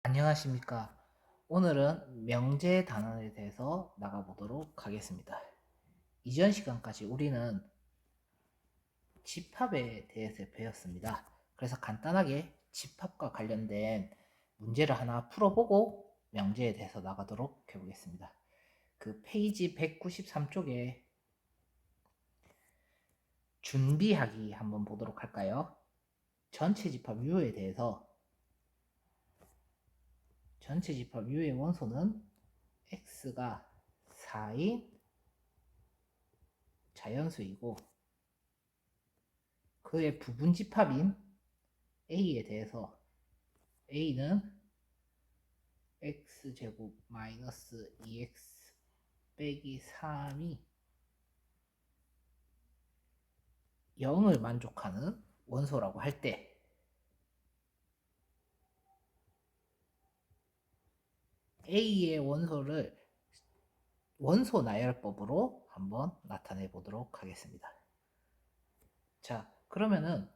안녕하십니까. 오늘은 명제 단원에 대해서 나가보도록 하겠습니다. 이전 시간까지 우리는 집합에 대해서 배웠습니다. 그래서 간단하게 집합과 관련된 문제를 하나 풀어보고 명제에 대해서 나가도록 해보겠습니다. 그 페이지 193쪽에 준비하기 한번 보도록 할까요? 전체 집합 U에 대해서 전체 집합 U의 원소는 X가 4인 자연수이고 그의 부분 집합인 A에 대해서 A는 X제곱 마이너스 2X 빼기 3이 0을 만족하는 원소라고 할 때 A의 원소를 원소 나열법으로 한번 나타내 보도록 하겠습니다. 자, 그러면은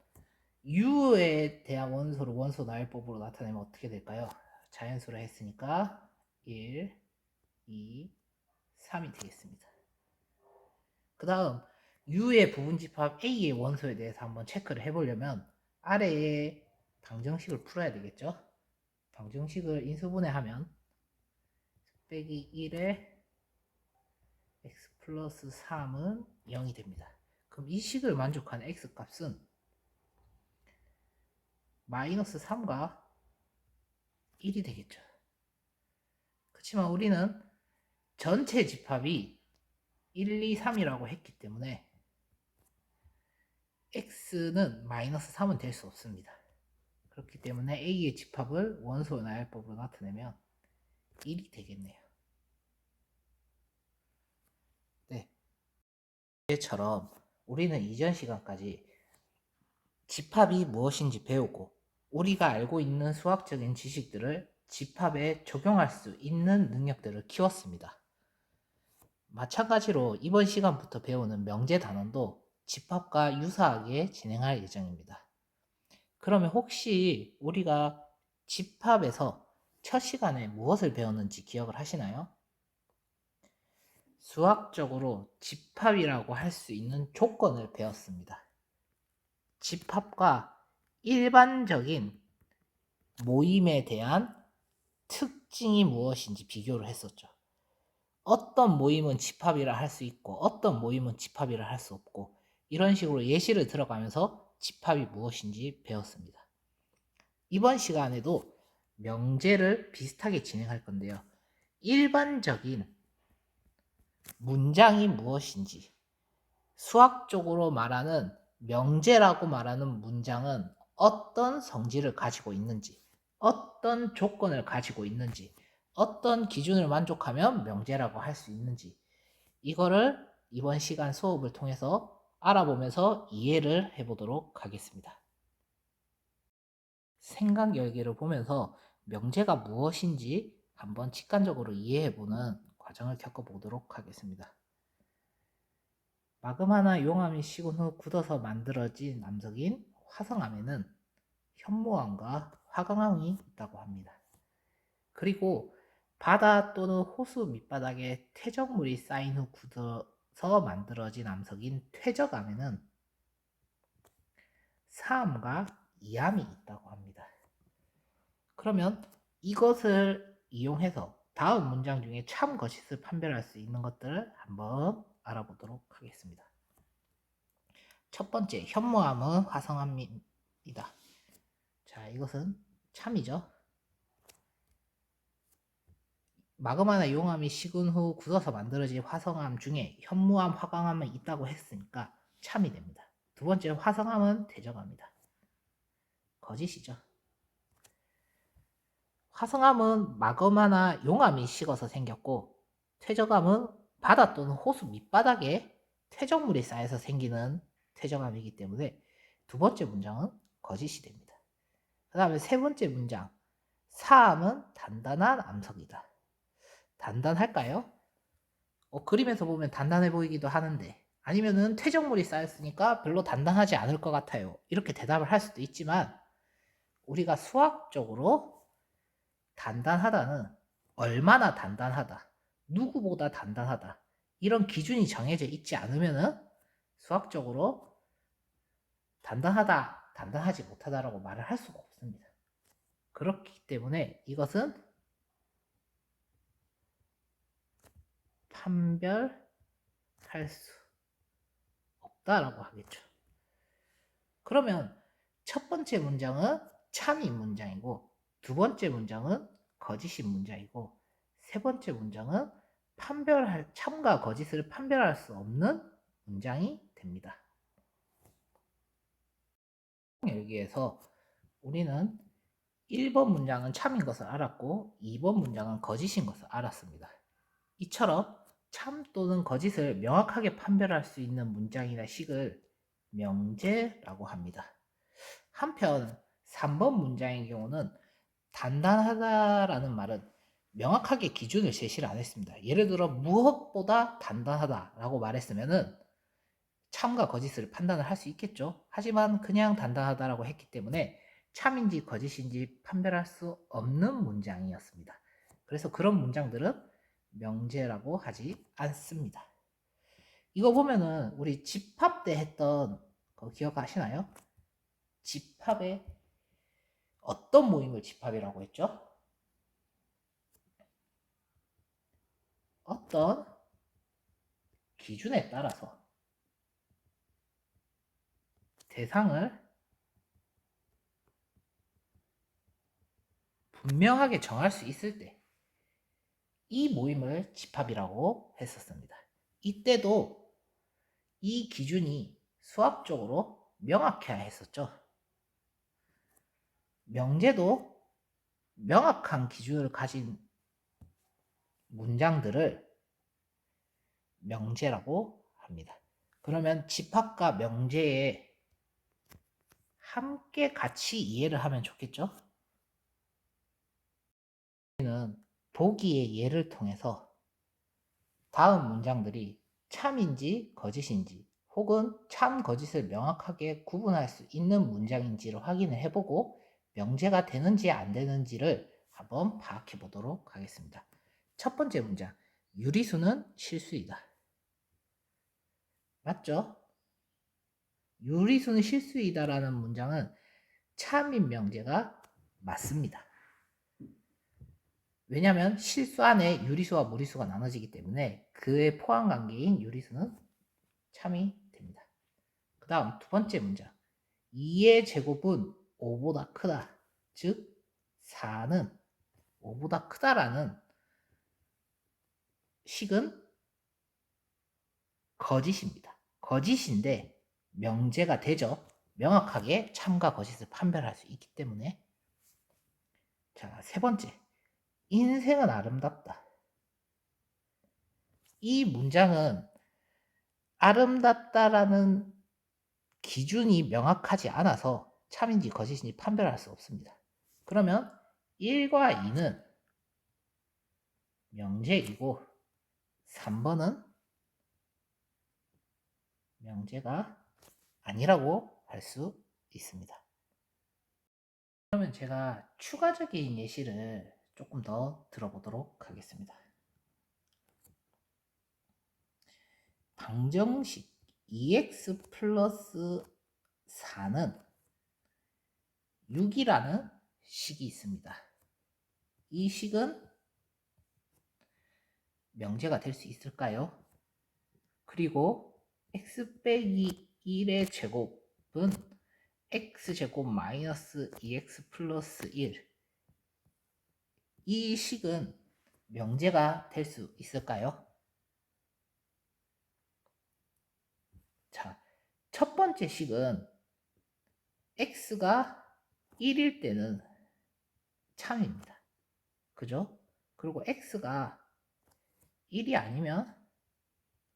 U에 대한 원소를 원소 나열법으로 나타내면 어떻게 될까요? 자연수로 했으니까 1, 2, 3이 되겠습니다. 그 다음 U의 부분집합 A의 원소에 대해서 한번 체크를 해보려면 아래에 방정식을 풀어야 되겠죠. 방정식을 인수분해하면 빼기 1에 x 플러스 3은 0이 됩니다. 그럼 이 식을 만족하는 x값은 마이너스 3과 1이 되겠죠. 그렇지만 우리는 전체 집합이 1, 2, 3이라고 했기 때문에 x는 마이너스 3은 될 수 없습니다. 그렇기 때문에 A의 집합을 원소 나열법으로 나타내면 1이 되겠네요. 네. 이처럼 우리는 이전 시간까지 집합이 무엇인지 배우고 우리가 알고 있는 수학적인 지식들을 집합에 적용할 수 있는 능력들을 키웠습니다. 마찬가지로 이번 시간부터 배우는 명제 단원도 집합과 유사하게 진행할 예정입니다. 그러면 혹시 우리가 집합에서 첫 시간에 무엇을 배웠는지 기억을 하시나요? 수학적으로 집합이라고 할 수 있는 조건을 배웠습니다. 집합과 일반적인 모임에 대한 특징이 무엇인지 비교를 했었죠. 어떤 모임은 집합이라 할 수 있고 어떤 모임은 집합이라 할 수 없고 이런 식으로 예시를 들어가면서 집합이 무엇인지 배웠습니다. 이번 시간에도 명제를 비슷하게 진행할 건데요. 일반적인 문장이 무엇인지 수학적으로 말하는 명제라고 말하는 문장은 어떤 성질을 가지고 있는지 어떤 조건을 가지고 있는지 어떤 기준을 만족하면 명제라고 할 수 있는지 이거를 이번 시간 수업을 통해서 알아보면서 이해를 해보도록 하겠습니다. 생각 열기를 보면서 명제가 무엇인지 한번 직관적으로 이해해보는 과정을 겪어보도록 하겠습니다. 마그마나 용암이 식은 후 굳어서 만들어진 암석인 화성암에는 현무암과 화강암이 있다고 합니다. 그리고 바다 또는 호수 밑바닥에 퇴적물이 쌓인 후 굳어서 만들어진 암석인 퇴적암에는 사암과 이암이 있다고 합니다. 그러면 이것을 이용해서 다음 문장 중에 참 거짓을 판별할 수 있는 것들을 한번 알아보도록 하겠습니다. 첫 번째, 현무암은 화성암입니다. 자, 이것은 참이죠. 마그마나 용암이 식은 후 굳어서 만들어진 화성암 중에 현무암, 화강암은 있다고 했으니까 참이 됩니다. 두 번째, 화성암은 퇴적암이다. 거짓이죠. 화성암은 마그마나 용암이 식어서 생겼고 퇴적암은 바다 또는 호수 밑바닥에 퇴적물이 쌓여서 생기는 퇴적암이기 때문에 두 번째 문장은 거짓이 됩니다. 그 다음에 세 번째 문장, 사암은 단단한 암석이다. 단단할까요? 그림에서 보면 단단해 보이기도 하는데 아니면은 퇴적물이 쌓였으니까 별로 단단하지 않을 것 같아요. 이렇게 대답을 할 수도 있지만 우리가 수학적으로 단단하다는 얼마나 단단하다, 누구보다 단단하다, 이런 기준이 정해져 있지 않으면은 수학적으로 단단하다, 단단하지 못하다라고 말을 할 수가 없습니다. 그렇기 때문에 이것은 판별할 수 없다라고 하겠죠. 그러면 첫 번째 문장은 참인 문장이고, 두 번째 문장은 거짓인 문장이고, 세 번째 문장은 참과 거짓을 판별할 수 없는 문장이 됩니다. 여기에서 우리는 1번 문장은 참인 것을 알았고 2번 문장은 거짓인 것을 알았습니다. 이처럼 참 또는 거짓을 명확하게 판별할 수 있는 문장이나 식을 명제라고 합니다. 한편 3번 문장의 경우는 단단하다라는 말은 명확하게 기준을 제시를 안 했습니다. 예를 들어 무엇보다 단단하다라고 말했으면은 참과 거짓을 판단을 할 수 있겠죠. 하지만 그냥 단단하다라고 했기 때문에 참인지 거짓인지 판별할 수 없는 문장이었습니다. 그래서 그런 문장들은 명제라고 하지 않습니다. 이거 보면은 우리 집합 때 했던 거 기억하시나요? 집합에 어떤 모임을 집합이라고 했죠? 어떤 기준에 따라서 대상을 분명하게 정할 수 있을 때 이 모임을 집합이라고 했었습니다. 이때도 이 기준이 수학적으로 명확해야 했었죠. 명제도 명확한 기준을 가진 문장들을 명제라고 합니다. 그러면 집합과 명제에 함께 같이 이해를 하면 좋겠죠? 우리는 보기의 예를 통해서 다음 문장들이 참인지 거짓인지 혹은 참, 거짓을 명확하게 구분할 수 있는 문장인지를 확인을 해보고 명제가 되는지 안 되는지를 한번 파악해 보도록 하겠습니다. 첫 번째 문장, 유리수는 실수이다. 맞죠? 유리수는 실수이다라는 문장은 참인 명제가 맞습니다. 왜냐하면 실수 안에 유리수와 무리수가 나눠지기 때문에 그의 포함관계인 유리수는 참이 됩니다. 그 다음 두 번째 문장, 2의 제곱은 5보다 크다. 즉 4는 5보다 크다라는 식은 거짓입니다. 거짓인데 명제가 되죠. 명확하게 참과 거짓을 판별할 수 있기 때문에. 자, 세 번째, 인생은 아름답다. 이 문장은 아름답다라는 기준이 명확하지 않아서 참인지 거짓인지 판별할 수 없습니다. 그러면 1과 2는 명제이고 3번은 명제가 아니라고 할 수 있습니다. 그러면 제가 추가적인 예시를 조금 더 들어보도록 하겠습니다. 방정식 2x 플러스 4는 6이라는 식이 있습니다. 이 식은 명제가 될 수 있을까요? 그리고 x 빼기 1의 제곱은 x제곱 마이너스 2x 플러스 1. 이 식은 명제가 될 수 있을까요? 자, 첫 번째 식은 x가 1일 때는 참입니다. 그죠? 그리고 x가 1이 아니면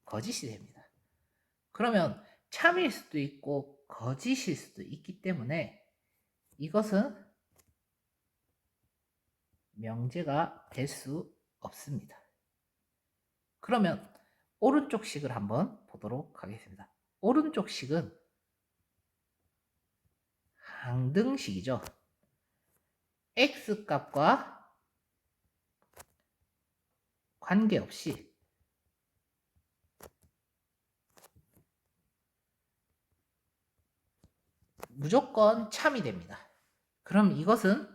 거짓이 됩니다. 그러면 참일 수도 있고 거짓일 수도 있기 때문에 이것은 명제가 될 수 없습니다. 그러면 오른쪽 식을 한번 보도록 하겠습니다. 오른쪽 식은 항등식이죠. x 값과 관계없이 무조건 참이 됩니다. 그럼 이것은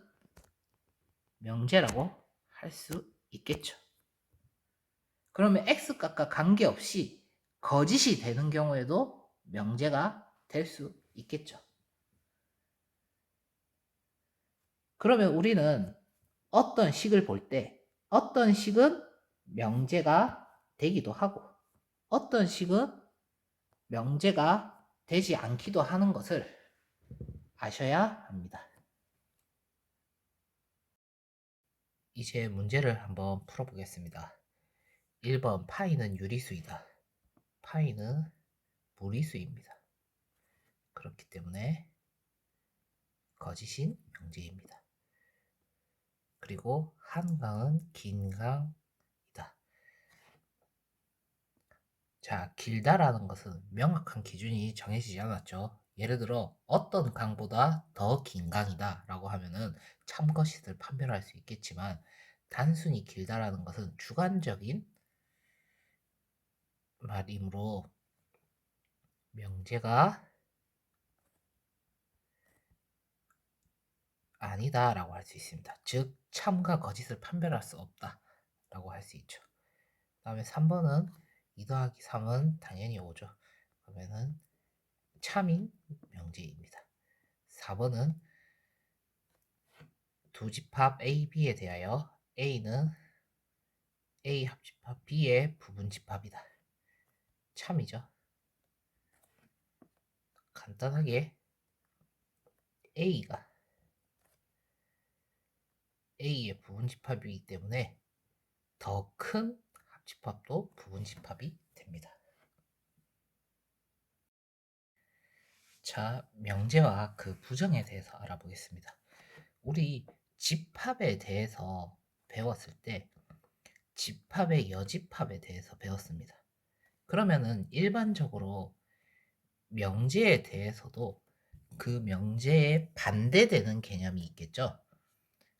명제라고 할 수 있겠죠. 그러면 x값과 관계없이 거짓이 되는 경우에도 명제가 될 수 있겠죠. 그러면 우리는 어떤 식을 볼 때 어떤 식은 명제가 되기도 하고 어떤 식은 명제가 되지 않기도 하는 것을 아셔야 합니다. 이제 문제를 한번 풀어보겠습니다. 1번 파이는 유리수이다. 파이는 무리수입니다. 그렇기 때문에 거짓인 명제입니다. 그리고 한강은 긴 강이다. 자, 길다라는 것은 명확한 기준이 정해지지 않았죠. 예를 들어 어떤 강보다 더 긴 강이다 라고 하면은 참거짓을 판별할 수 있겠지만 단순히 길다라는 것은 주관적인 말이므로 명제가 아니다 라고 할 수 있습니다. 즉 참과 거짓을 판별할 수 없다 라고 할 수 있죠. 그 다음에 3번은 2 더하기 3은 당연히 5죠. 그러면은 참인 명제입니다. 4번은 두 집합 A, B에 대하여 A는 A 합집합 B의 부분집합이다. 참이죠. 간단하게 A가 A의 부분집합이기 때문에 더 큰 합집합도 부분집합이 됩니다. 자, 명제와 그 부정에 대해서 알아보겠습니다. 우리 집합에 대해서 배웠을 때 집합의 여집합에 대해서 배웠습니다. 그러면은 일반적으로 명제에 대해서도 그 명제에 반대되는 개념이 있겠죠.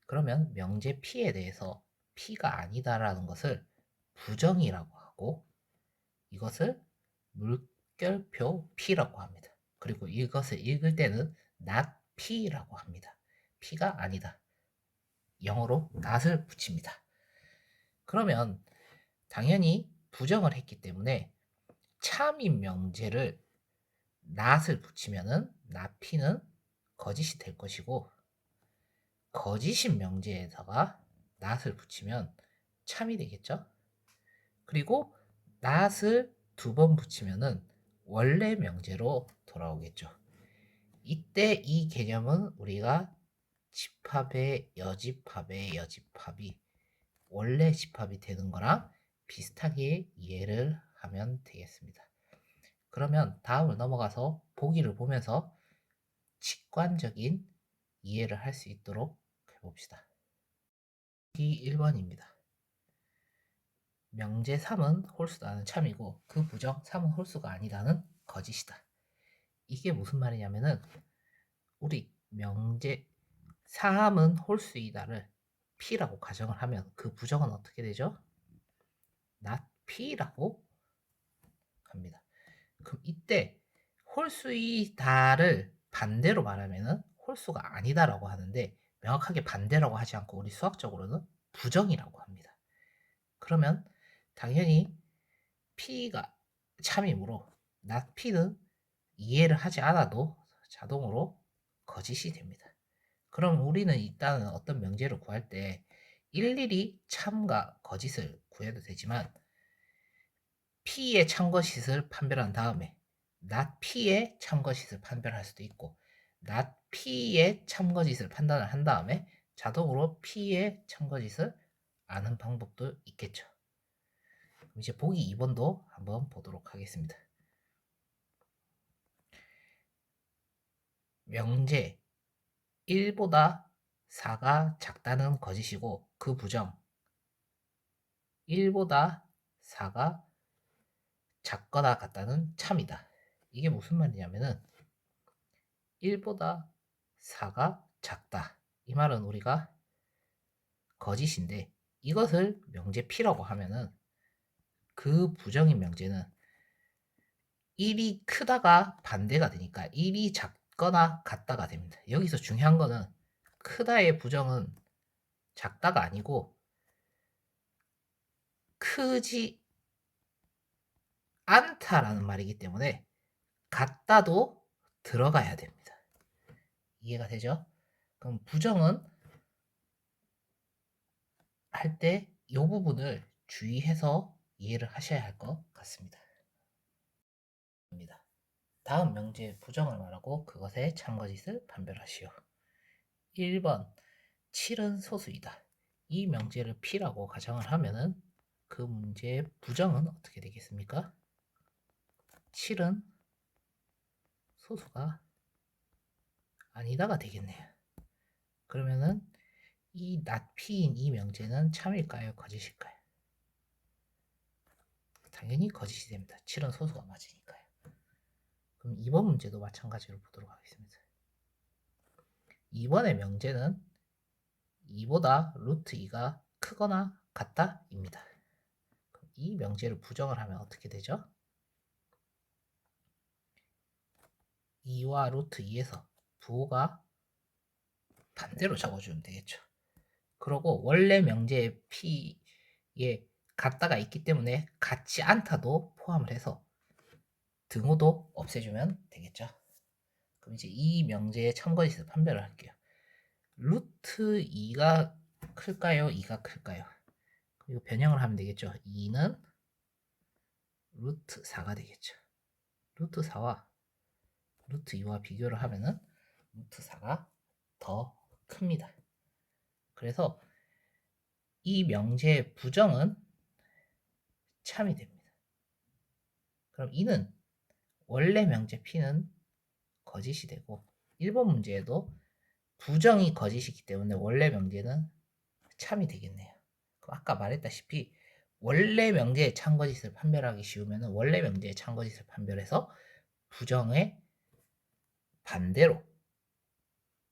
그러면 명제 P에 대해서 P가 아니다라는 것을 부정이라고 하고 이것을 물결표 P라고 합니다. 그리고 이것을 읽을 때는 not P라고 합니다. P가 아니다. 영어로 not을 붙입니다. 그러면 당연히 부정을 했기 때문에 참인 명제를 not을 붙이면은 not P는 거짓이 될 것이고 거짓인 명제에다가 not을 붙이면 참이 되겠죠. 그리고 not을 2번 붙이면은 원래 명제로 돌아오겠죠. 이때 이 개념은 우리가 집합의 여집합이 원래 집합이 되는 거랑 비슷하게 이해를 하면 되겠습니다. 그러면 다음을 넘어가서 보기를 보면서 직관적인 이해를 할 수 있도록 해봅시다. 보기 1번입니다. 명제 3은 홀수다는 참이고 그 부정 3은 홀수가 아니다는 거짓이다. 이게 무슨 말이냐면은 우리 명제 3은 홀수이다를 P라고 가정을 하면 그 부정은 어떻게 되죠? not P라고 합니다. 그럼 이때 홀수이다를 반대로 말하면은 홀수가 아니다라고 하는데 명확하게 반대라고 하지 않고 우리 수학적으로는 부정이라고 합니다. 그러면 당연히 P가 참이므로 not P는 이해를 하지 않아도 자동으로 거짓이 됩니다. 그럼 우리는 일단은 어떤 명제를 구할 때 일일이 참과 거짓을 구해도 되지만 P의 참거짓을 판별한 다음에 not P의 참거짓을 판별할 수도 있고 not P의 참거짓을 판단을 한 다음에 자동으로 P의 참거짓을 아는 방법도 있겠죠. 이제 보기 2번도 한번 보도록 하겠습니다. 명제 1보다 4가 작다는 거짓이고 그 부정 1보다 4가 작거나 같다는 참이다. 이게 무슨 말이냐면은 1보다 4가 작다. 이 말은 우리가 거짓인데 이것을 명제 P라고 하면은 그 부정인 명제는 1이 크다가 반대가 되니까 1이 작거나 같다가 됩니다. 여기서 중요한 거는 크다의 부정은 작다가 아니고 크지 않다라는 말이기 때문에 같다도 들어가야 됩니다. 이해가 되죠? 그럼 부정은 할 때 이 부분을 주의해서 이해를 하셔야 할 것 같습니다. 다음 명제의 부정을 말하고 그것의 참거짓을 판별하시오. 1번 7은 소수이다. 이 명제를 P라고 가정을 하면은 그 문제의 부정은 어떻게 되겠습니까? 7은 소수가 아니다가 되겠네요. 그러면은 이 not P인 이 명제는 참일까요? 거짓일까요? 당연히 거짓이 됩니다. 7은 소수가 맞으니까요. 그럼 2번 문제도 마찬가지로 보도록 하겠습니다. 2번의 명제는 2보다 루트 2가 크거나 같다 입니다. 이 명제를 부정을 하면 어떻게 되죠? 2와 루트 2에서 부호가 반대로 적어주면 되겠죠. 그리고 원래 명제의 P에 같다가 있기 때문에 같지 않다도 포함을 해서 등호도 없애주면 되겠죠. 그럼 이제 이 명제의 참거짓을 판별을 할게요. 루트 2가 클까요? 2가 클까요? 그리고 변형을 하면 되겠죠. 2는 루트 4가 되겠죠. 루트 4와 루트 2와 비교를 하면은 루트 4가 더 큽니다. 그래서 이 명제의 부정은 참이 됩니다. 그럼 이는 원래 명제 P는 거짓이 되고 1번 문제에도 부정이 거짓이기 때문에 원래 명제는 참이 되겠네요. 그럼 아까 말했다시피 원래 명제의 참거짓을 판별하기 쉬우면 원래 명제의 참거짓을 판별해서 부정의 반대로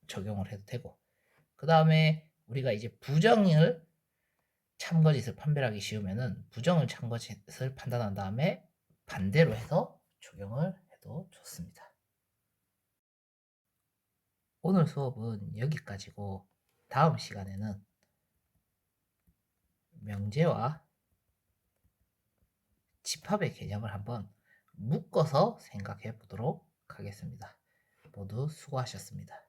적용을 해도 되고 그 다음에 우리가 이제 부정을 참거짓을 판별하기 쉬우면은 부정을 참거짓을 판단한 다음에 반대로 해서 적용을 해도 좋습니다. 오늘 수업은 여기까지고 다음 시간에는 명제와 집합의 개념을 한번 묶어서 생각해 보도록 하겠습니다. 모두 수고하셨습니다.